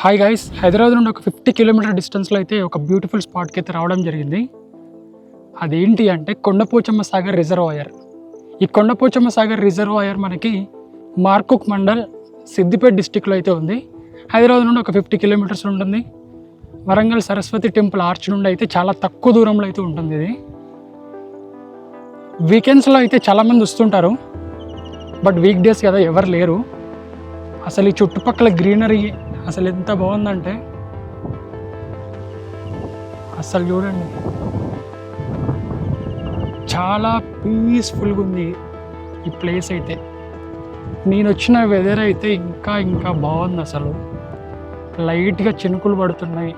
Hi guys, Hyderabad నుండి ఒక 50 kilometre డిస్టెన్స్లో అయితే ఒక బ్యూటిఫుల్ స్పాట్కి అయితే రావడం జరిగింది. అదేంటి అంటే కొండపోచమ్మ సాగర్ రిజర్వాయర్. ఈ కొండపోచమ్మ సాగర్ రిజర్వాయర్ మనకి మార్కుక్ మండల్ సిద్దిపేట డిస్టిక్లో అయితే ఉంది. హైదరాబాద్ నుండి ఒక 50 కిలోమీటర్స్ ఉంటుంది. వరంగల్ సరస్వతి టెంపుల్ ఆర్చ్ నుండి అయితే చాలా తక్కువ దూరంలో అయితే ఉంటుంది. ఇది వీకెండ్స్లో అయితే చాలామంది వస్తుంటారు, బట్ వీక్ డేస్ కదా ఎవరు లేరు. అసలు ఈ చుట్టుపక్కల గ్రీనరీ అసలు ఎంత బాగుందంటే అసలు చూడండి, చాలా పీస్ఫుల్గా ఉంది ఈ ప్లేస్ అయితే. నేను వచ్చిన వెదర్ అయితే ఇంకా బాగుంది. అసలు లైట్గా చినుకులు పడుతున్నాయి.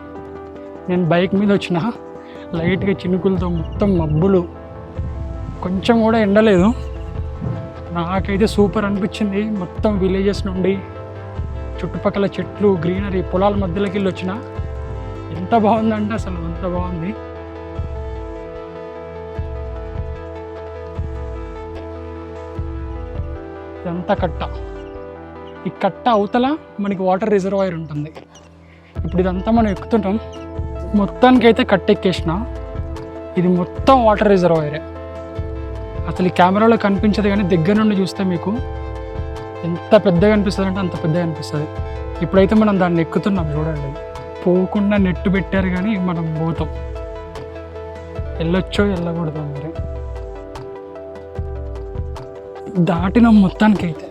నేను బైక్ మీద వచ్చిన లైట్గా చినుకులతో మొత్తం మబ్బులు, కొంచెం కూడా ఎండలేదు. నాకైతే సూపర్ అనిపించింది. మొత్తం విలేజెస్ నుండి చుట్టుపక్కల చెట్లు, గ్రీనరీ, పొలాల మధ్యలోకి వెళ్ళి వచ్చిన ఎంత బాగుందంటే అసలు అంత బాగుంది. ఇదంతా కట్ట. ఈ కట్ట అవతల మనకి వాటర్ రిజర్వాయర్ ఉంటుంది. ఇప్పుడు ఇదంతా మనం ఎక్కుతుంటాం. మొత్తానికైతే కట్ట ఎక్కేసిన. ఇది మొత్తం వాటర్ రిజర్వాయరే. అసలు ఈ కెమెరాలో కనిపించదు, కానీ దగ్గర నుండి చూస్తే మీకు ఎంత పెద్దగా అనిపిస్తుంది అంటే అంత పెద్దగా అనిపిస్తుంది. ఇప్పుడైతే మనం దాన్ని ఎక్కుతున్నాం. చూడండి, పోకుండా నెట్టు పెట్టారు కానీ మనం పోతాం. వెళ్ళొచ్చో వెళ్ళకూడదు మరి. దాటినాం మొత్తానికైతే.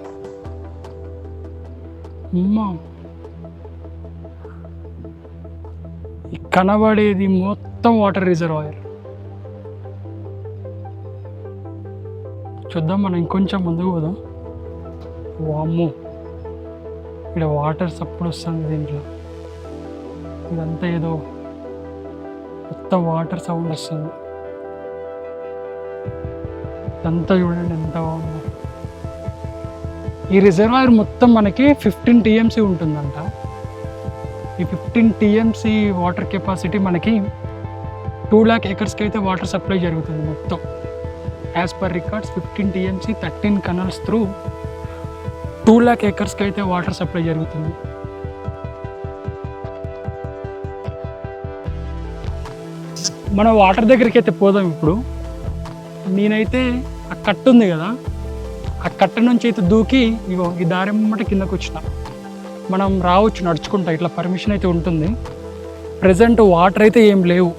అమ్మా, ఈ కనబడేది మొత్తం వాటర్ రిజర్వాయర్. చూద్దాం, మనం ఇంకొంచెం ముందుకు పోదాం. వామ్మో, ఇక్కడ వాటర్ సప్పుడు వస్తుంది దీంట్లో. ఇదంతా ఏదో మొత్తం వాటర్ సౌండ్ వస్తుంది. ఇదంతా చూడండి ఎంత బాగుందో. ఈ రిజర్వాయర్ మొత్తం మనకి 15 TMC ఉంటుందంట. ఈ 15 TMC వాటర్ కెపాసిటీ మనకి 2 lakh acresకి అయితే వాటర్ సప్లై జరుగుతుంది మొత్తం. As per records 15 TMC 13 canals through 2 lakh acresకి అయితే వాటర్ సప్లై జరుగుతుంది. మనం వాటర్ దగ్గరికి అయితే పోదాం ఇప్పుడు. నేనైతే ఆ కట్ట ఉంది కదా, ఆ కట్ట నుంచి అయితే దూకి ఇగో ఈ దారి అమ్మట కిందకు వచ్చిన. మనం రావచ్చు నడుచుకుంటా, ఇట్లా పర్మిషన్ అయితే ఉంటుంది. ప్రజెంట్ వాటర్ అయితే ఏం లేవు.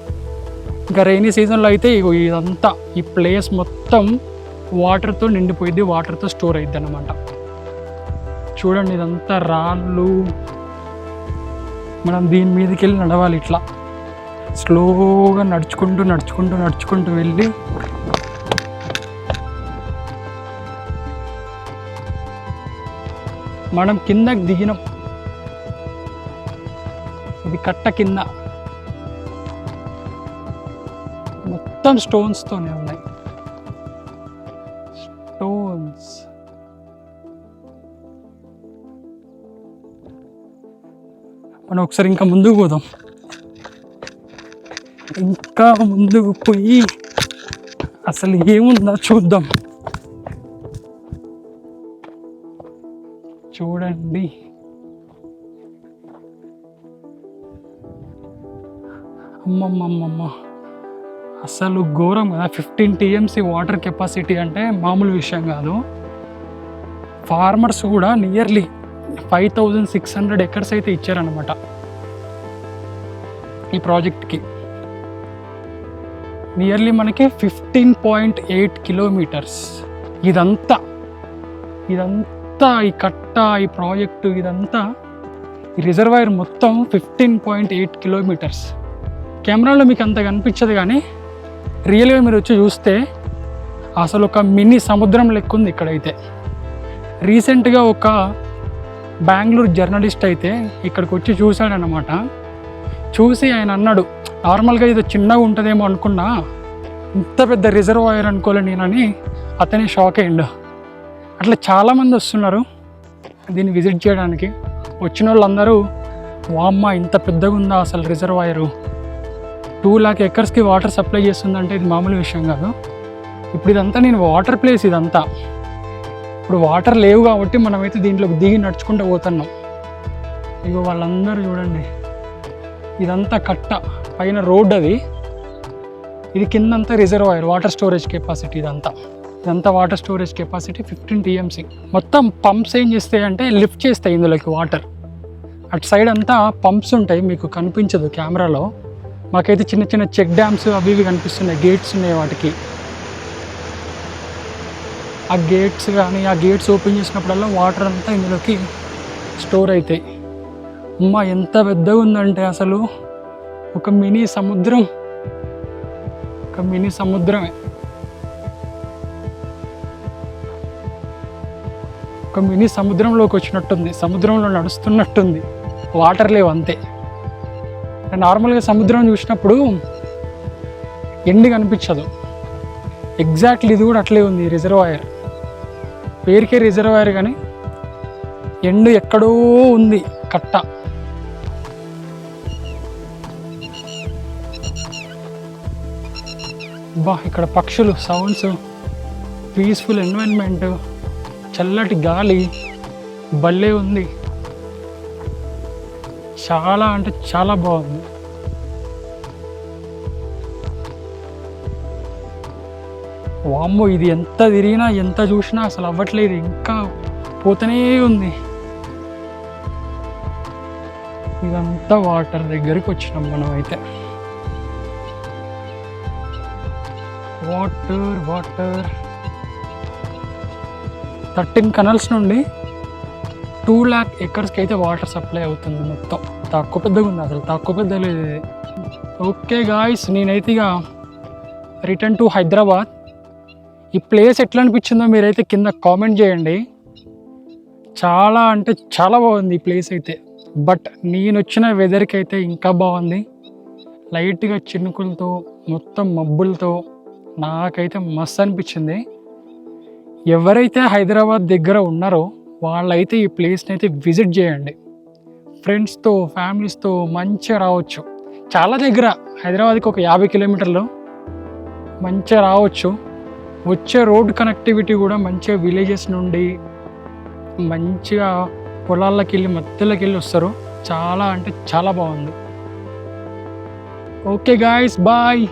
ఇంకా రైనీ సీజన్లో అయితే ఇగో ఇదంతా ఈ ప్లేస్ మొత్తం వాటర్తో నిండిపోయింది, వాటర్తో స్టోర్ అయ్యిద్ది అన్నమాట. చూడండి, ఇదంతా రాళ్ళు. మనం దీని మీదకి వెళ్ళి నడవాలి. ఇట్లా స్లోగా నడుచుకుంటూ వెళ్ళి మనం కిందకి దిగినాం. ఇది కట్ట కింద మొత్తం స్టోన్స్తోనే ఉన్నాయి. స్టోన్స్. మనం ఒకసారి ఇంకా ముందుకు పోదాం. ఇంకా ముందుకు పోయి అసలు ఏముందో చూద్దాం. చూడండి, అమ్మమ్మమ్మమ్మ, అసలు ఘోరం కదా. 15 TMC వాటర్ కెపాసిటీ అంటే మామూలు విషయం కాదు. ఫార్మర్స్ కూడా నియర్లీ 5600 acres అయితే ఇచ్చారనమాట ఈ ప్రాజెక్ట్కి. నియర్లీ మనకి 15.8 kilometers. ఇదంతా ఈ కట్ట, ఈ ప్రాజెక్టు, ఇదంతా ఈ రిజర్వాయర్ మొత్తం 15.8 kilometers. కెమెరాలో మీకు అంత కనిపించదు, కానీ రియల్గా మీరు వచ్చి చూస్తే అసలు ఒక మినీ సముద్రం లెక్క ఉంది ఇక్కడైతే. రీసెంట్గా ఒక బెంగళూరు జర్నలిస్ట్ అయితే ఇక్కడికి వచ్చి చూశాడనమాట. చూసి ఆయన అన్నాడు, నార్మల్గా ఇది చిన్నగా ఉంటుందేమో అనుకున్నా, ఇంత పెద్ద రిజర్వాయర్ అనుకోలే నేనని. అతనే షాక్ అయ్యిండు. అట్లా చాలామంది వస్తున్నారు దీన్ని విజిట్ చేయడానికి. వచ్చిన వాళ్ళందరూ వామ్మ ఇంత పెద్దగా ఉందా అసలు రిజర్వాయరు, 2 lakh acresకి వాటర్ సప్లై చేస్తుందంటే ఇది మామూలు విషయం కాదు. ఇప్పుడు ఇదంతా నేను వాటర్ ప్లేస్. ఇదంతా ఇప్పుడు వాటర్ లేవు కాబట్టి మనమైతే దీంట్లోకి దిగి నడుచుకుంటూ పోతున్నాం. ఇగో వాళ్ళందరూ చూడండి, ఇదంతా కట్ట, పైన రోడ్ అది, ఇది కిందంతా రిజర్వాయర్, వాటర్ స్టోరేజ్ కెపాసిటీ. ఇదంతా వాటర్ స్టోరేజ్ కెపాసిటీ 15 TMC. మొత్తం పంప్స్ ఏం చేస్తాయి అంటే లిఫ్ట్ చేస్తాయి ఇందులోకి వాటర్. అటు సైడ్ అంతా పంప్స్ ఉంటాయి, మీకు కనిపించదు కెమెరాలో. మాకైతే చిన్న చిన్న చెక్ డ్యామ్స్ అవి ఇవి కనిపిస్తున్నాయి, గేట్స్ ఉన్నాయి వాటికి. ఆ గేట్స్ కానీ, ఆ గేట్స్ ఓపెన్ చేసినప్పుడల్లా వాటర్ అంతా ఇందులోకి స్టోర్ అవుతాయి. అమ్మ ఎంత పెద్దగా ఉందంటే అసలు ఒక మినీ సముద్రం, ఒక మినీ సముద్రమే. ఒక మినీ సముద్రంలోకి వచ్చినట్టుంది, సముద్రంలో నడుస్తున్నట్టుంది. వాటర్ లేవు అంతే. నార్మల్గా సముద్రం చూసినప్పుడు ఎండ్ కనిపించదు, ఎగ్జాక్ట్లీ ఇది కూడా అట్లే ఉంది. రిజర్వాయర్ పేరుకే రిజర్వాయర్ కానీ ఎండ్ ఎక్కడో ఉంది కట్ట. బా ఇక్కడ పక్షులు సౌండ్స్, పీస్ఫుల్ ఎన్వైరన్మెంట్, చల్లటి గాలి భలే ఉంది. చాలా అంటే చాలా బాగుంది. వామ్మో, ఇది ఎంత తిరిగినా ఎంత చూసినా అసలు అవ్వట్లేదు, ఇంకా పోతూనే ఉంది. ఇదంతా వాటర్ దగ్గరికి వచ్చినాం మనం అయితే. వాటర్ 13 canals నుండి 2 lakh acres అయితే వాటర్ సప్లై అవుతుంది మొత్తం. తక్కువ పెద్దగా ఉంది, అసలు తక్కువ పెద్ద లేదు ఇది. ఓకే గాయ్స్, నేనైతే ఇక రిటర్న్ టు హైదరాబాద్. ఈ ప్లేస్ ఎట్లా అనిపించిందో మీరైతే కింద కామెంట్ చేయండి. చాలా అంటే చాలా బాగుంది ఈ ప్లేస్ అయితే. బట్ నేను వచ్చిన వెదర్కి అయితే ఇంకా బాగుంది. లైట్గా చినుకులతో, మొత్తం మబ్బులతో నాకైతే మస్తు అనిపించింది. ఎవరైతే హైదరాబాద్ దగ్గర ఉన్నారో వాళ్ళైతే ఈ ప్లేస్ని అయితే విజిట్ చేయండి. ఫ్రెండ్స్తో, ఫ్యామిలీస్తో మంచిగా రావచ్చు. చాలా దగ్గర, హైదరాబాద్కి ఒక 50 కిలోమీటర్లు మంచిగా రావచ్చు. వచ్చే రోడ్ కనెక్టివిటీ కూడా మంచిగా విలేజెస్ నుండి మంచిగా పొలాల్లోకి వెళ్ళి మధ్యలోకి వెళ్ళి వస్తారు. చాలా అంటే చాలా బాగుంది. Okay guys, bye.